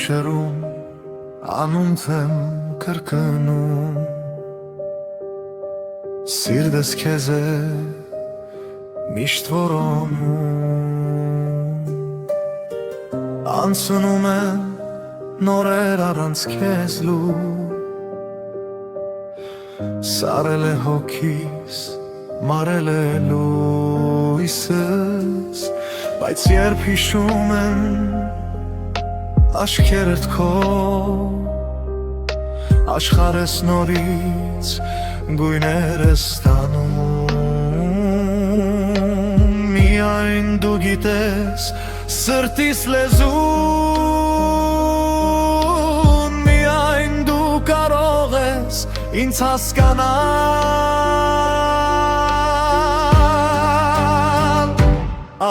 գիշերում անունդ եմ կրկնում Սիրտս քեզ է միշտ որոնում Անցնում են նորեր առանց քեզ լու Սարել է հոգիս, մարել է լույսս Բայց երբ հիշում եմ Աշքերդ քո Աշխարհս նորից գույներ է ստանում Միայն դու գիտես սրտիս լեզուն Միայն դու կարող ես ինձ հասկանալ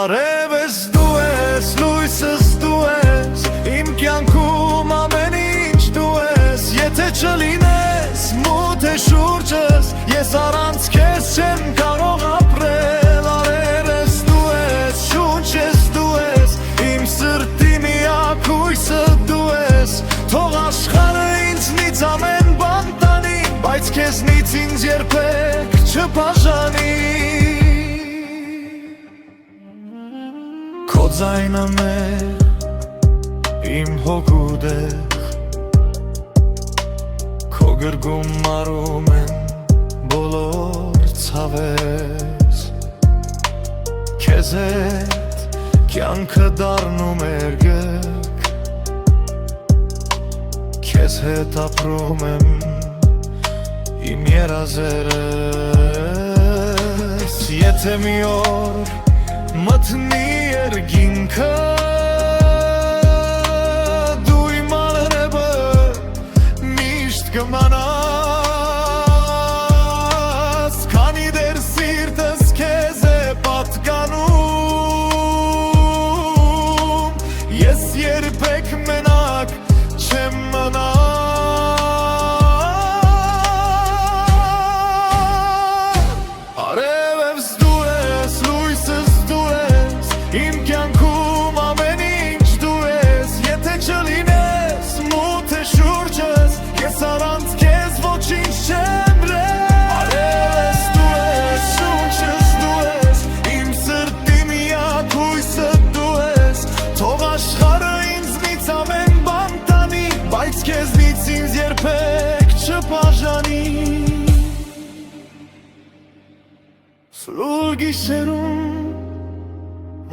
Արև ես դու ես, լույսս դու ես Իմ կյանքում ամեն ինչ դու ես Եթե չլինես մութ է շուրջս Ես առանց քեզ չեմ կարող ապրել Արև ես դու ես, շունչ ես դու ես Իմ սրտի միակ հույսը դու ես Թող աշխարհը ինձնից ամեն բան տանի Բայց քեզնից ինձ երբեք չբաժանի Քո ձայնը մեր իմ հոգու դեղ Քո գրգում մարում են բոլոր ցավես Քեզ հետ կյանքը դառնում էր գք Քեզ հետ ապրում եմ իմ երազերս Եթե մի օր մտնի երկինքը Դու իմ արևը միշտ կմնաս Քանի դեռ սիրտս քեզ է պատկանում Ես երբեք մենակ չեմ մնա Իմ կյանքում ամեն ինչ դու ես Եթե չլինես մութ է շուրջս Ես առանց քեզ ոչինչ չեմ ռել Արև ես դու ես, շունչս դու ես Իմ սրտի միակ հույսը դու ես Թող աշխարհը ինձնից ամեն բան տանի Բայց քեզնից ինձ երբեք չբաժանի Սլուլ գիշերում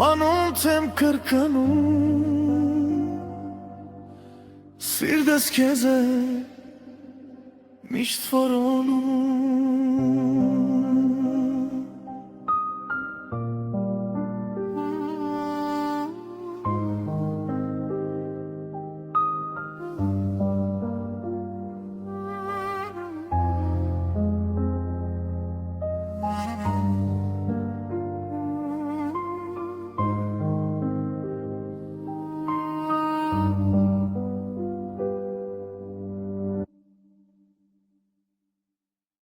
Անունդ եմ կրկնում Սիրտս քեզ է միշտ որոնում